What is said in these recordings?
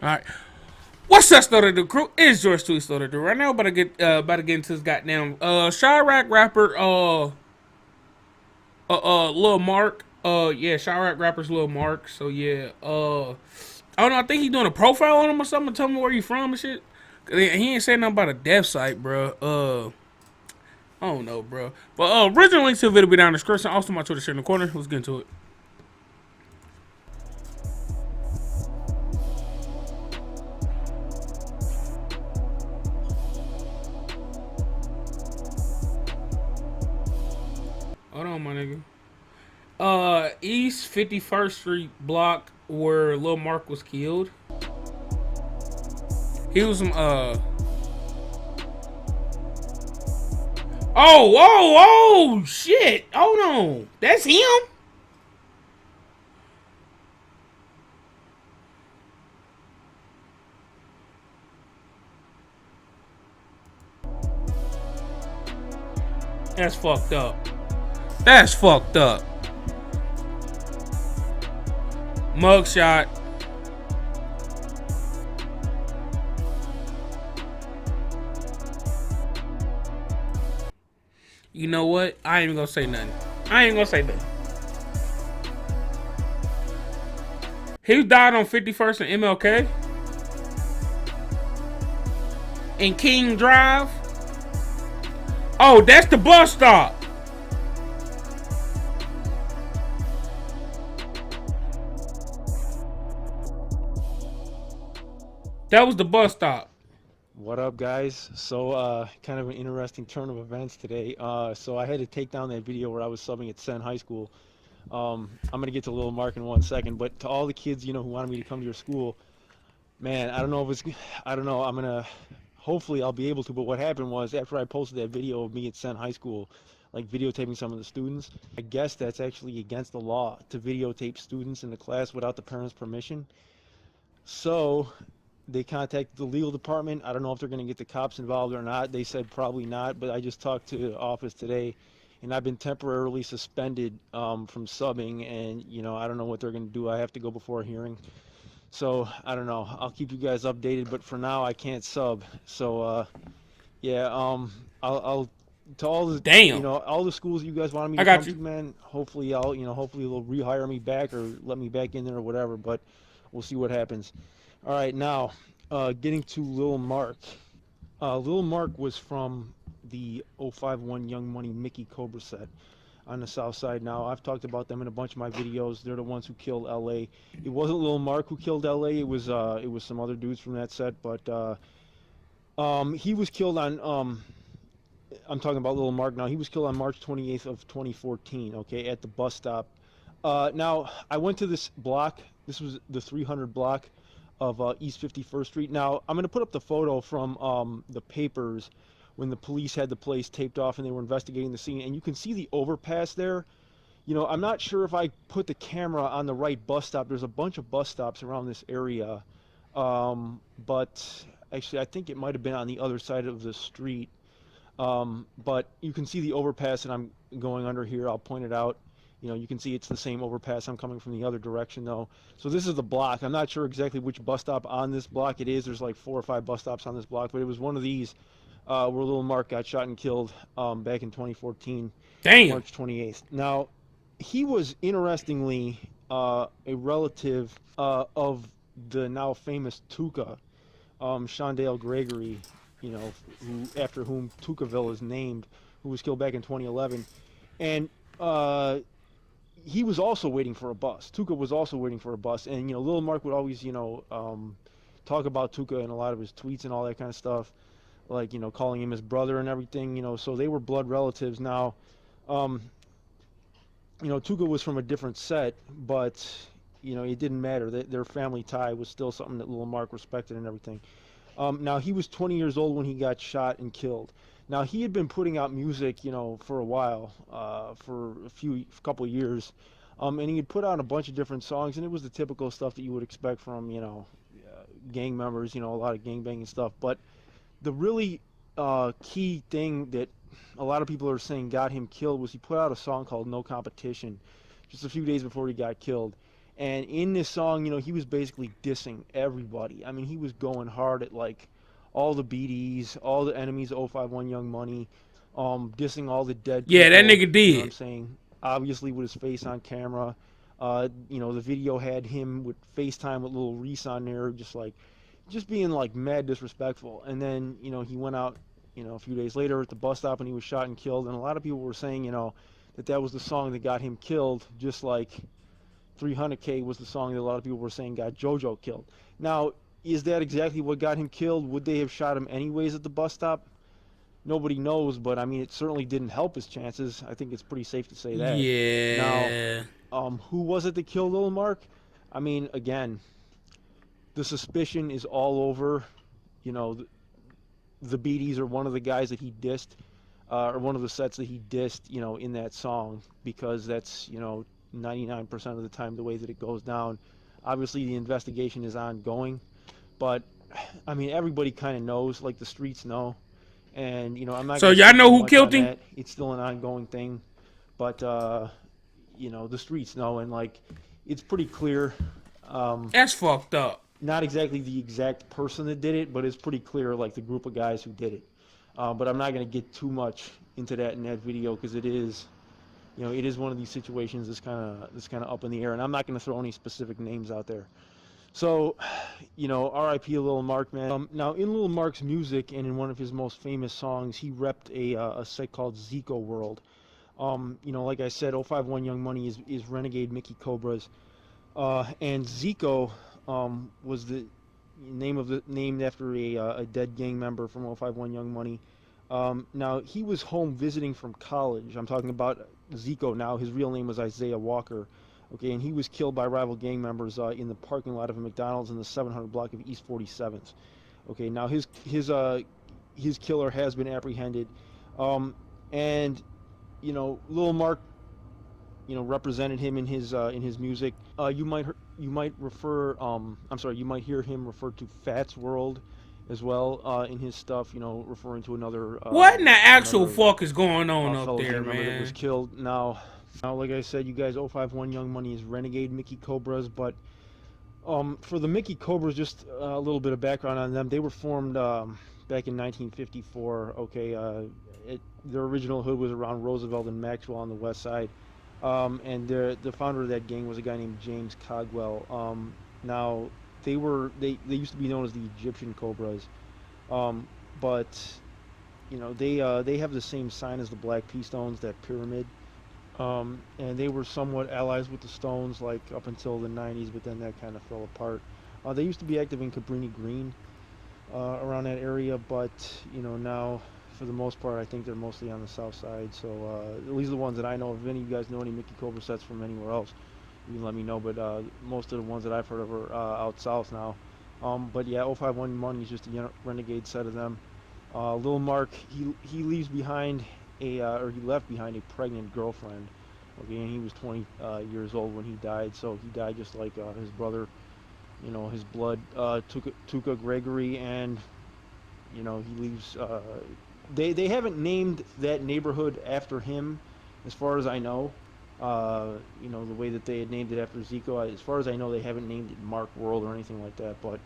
Alright. What's up, Story the Crew? It's George Two Story the right now. About to get into this goddamn Chirac rapper Lil Marc. Yeah, Chirac rapper's Lil Marc. So yeah, I don't know, I think he's doing a profile on him or something. Tell me where you from and shit. He ain't saying nothing about a death site, bro. I don't know, bro. But original link to the video be down in the description. Also my Twitter shit in the corner. Let's get into it. Hold on, my nigga. East 51st Street block where Lil Marc was killed. He was some oh shit. Hold on. That's him? That's fucked up. That's fucked up. Mugshot. You know what? I ain't even gonna say nothing. I ain't gonna say nothing. He died on 51st and MLK. And King Drive. Oh, that's the bus stop. That was the bus stop. What up, guys? So, kind of an interesting turn of events today. So I had to take down that video where I was subbing at Sen High School. I'm gonna get to Lil Marc in 1 second, but to all the kids, who wanted me to come to your school, man, I don't know if it's, I don't know. Hopefully I'll be able to. But what happened was after I posted that video of me at Sen High School, like videotaping some of the students, I guess that's actually against the law to videotape students in the class without the parents' permission. So they contacted the legal department. I don't know if they're going to get the cops involved or not. They said probably not, but I just talked to the office today, and I've been temporarily suspended from subbing, and I don't know what they're going to do. I have to go before a hearing. So I don't know. I'll keep you guys updated, but for now I can't sub. So yeah, I'll to all the Damn. all the schools you guys wanted me I to got come you. to, man. Hopefully hopefully they'll rehire me back or let me back in there or whatever. But we'll see what happens. All right, now getting to Lil Marc. Lil Marc was from the 051 Young Money Mickey Cobra set on the south side. Now, I've talked about them in a bunch of my videos. They're the ones who killed LA. It wasn't Lil Marc who killed LA. It was some other dudes from that set, but he was killed on I'm talking about Lil Marc now. He was killed on March 28th of 2014, okay, at the bus stop. Now, I went to this block. This was the 300 block of East 51st Street. Now, I'm going to put up the photo from the papers when the police had the place taped off and they were investigating the scene. And you can see the overpass there. I'm not sure if I put the camera on the right bus stop. There's a bunch of bus stops around this area. But actually, I think it might have been on the other side of the street. But you can see the overpass, and I'm going under here. I'll point it out. You can see it's the same overpass. I'm coming from the other direction, though. So this is the block. I'm not sure exactly which bus stop on this block it is. There's like 4 or 5 bus stops on this block, but it was one of these where Lil Marc got shot and killed back in 2014, Damn. March 28th. Now, he was, interestingly, a relative of the now famous Tuka, Shondale Gregory, after whom Tukaville is named, who was killed back in 2011. And he was also waiting for a bus. Tuka was also waiting for a bus. And, Lil Marc would always, talk about Tuka in a lot of his tweets and all that kind of stuff. Like, calling him his brother and everything, so they were blood relatives. Now, Tuka was from a different set, but, it didn't matter. Their family tie was still something that Lil Marc respected and everything. Now, he was 20 years old when he got shot and killed. Now, he had been putting out music, for a while, for a couple of years, and he had put out a bunch of different songs, and it was the typical stuff that you would expect from, gang members, a lot of gang banging stuff. But the really key thing that a lot of people are saying got him killed was he put out a song called No Competition just a few days before he got killed. And in this song, you know, he was basically dissing everybody. I mean, he was going hard at like all the BDs, all the enemies, 051 Young Money, dissing all the dead Yeah, that people. nigga You know what I'm did. saying? Obviously with his face on camera. You know, the video had him with FaceTime with little Reese on there, just being like mad disrespectful. And then, you know, he went out, you know, a few days later at the bus stop and he was shot and killed. And a lot of people were saying, you know, that was the song that got him killed, just like 300K was the song that a lot of people were saying got JoJo killed. Now, is that exactly what got him killed? Would they have shot him anyways at the bus stop? Nobody knows, but I mean, it certainly didn't help his chances. I think it's pretty safe to say that. Now, Yeah. who was it that killed Lil Mark? I mean, again, the suspicion is all over. You know, the Beaties are one of the guys that he dissed, or one of the sets that he dissed, you know, in that song, because that's, you know, 99% of the time the way that it goes down. Obviously, the investigation is ongoing, but I mean, everybody kind of knows, like the streets know, and you know, I'm not So going to y'all speak know too who much killed on him? that. It's still an ongoing thing, but you know, the streets know, and like, it's pretty clear. That's fucked up. Not exactly the exact person that did it, but it's pretty clear, like the group of guys who did it. But I'm not going to get too much into that in that video because it is, you know, it is one of these situations that's kind of up in the air, and I'm not going to throw any specific names out there. So, you know, R.I.P. Lil Marc, man. Now, in Lil Marc's music and in one of his most famous songs, he repped a site called Zico World. You know, like I said, 051 Young Money is Renegade Mickey Cobras, and Zico was the named after a dead gang member from 051 Young Money. Now, he was home visiting from college. I'm talking about Zico now. His real name was Isaiah Walker. Okay, and he was killed by rival gang members in the parking lot of a McDonald's in the 700 block of East 47th. Okay, now his killer has been apprehended, and you know, Lil Marc, you know, represented him in his music. You might hear him refer to Fats World as well in his stuff. You know, referring to What in the actual another fuck is going on up fellow there, gang member that was man? killed. Now, like I said, you guys, 051 Young Money is Renegade Mickey Cobras, but for the Mickey Cobras, just a little bit of background on them. They were formed back in 1954. Okay, their original hood was around Roosevelt and Maxwell on the west side. And the founder of that gang was a guy named James Cogwell. Now they used to be known as the Egyptian Cobras, but you know they have the same sign as the Black Pea Stones, that pyramid. And they were somewhat allies with the Stones, like up until the 90s, but then that kind of fell apart. They used to be active in Cabrini Green, around that area, but you know now, for the most part, I think they're mostly on the south side. So at least the ones that I know. If any of you guys know any Mickey Cobra sets from anywhere else, you can let me know. But most of the ones that I've heard of are out south now. But yeah, 051 Money is just a renegade set of them. Lil Marc, he leaves behind or he left behind a pregnant girlfriend. Okay, and he was 20 years old when he died. So he died just like his brother. You know, his blood, Tuka Gregory, and you know, he leaves. They haven't named that neighborhood after him, as far as I know. You know, the way that they had named it after Zico. As far as I know, they haven't named it Mark World or anything like that. But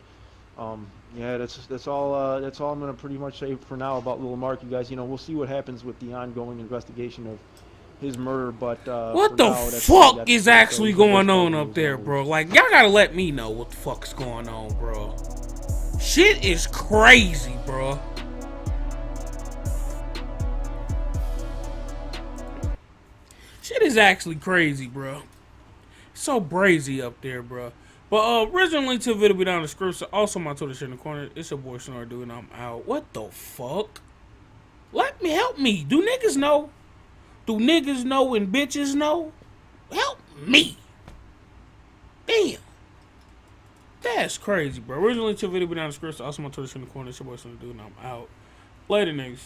yeah, that's all. That's all I'm gonna pretty much say for now about Lil Marc. You guys, you know, we'll see what happens with the ongoing investigation of his murder. But for What the now, that's all I fuck got to is say. So actually you can let going me know on the up news there, numbers. bro? Like, y'all gotta let me know what the fuck is going on, bro. Shit is crazy, bro. Shit is actually crazy, bro. So brazy up there, bro. But originally to the video be down in the description. Also my Twitter shit in the corner. It's your boy Snore Dude and I'm out. What the fuck? Let me help me. Do niggas know? Do niggas know and bitches know? Help me. Damn. That's crazy, bro. Originally to the video be down in the description. Also my Twitter shit in the corner. It's your boy Snore Dude and I'm out. Later, niggas.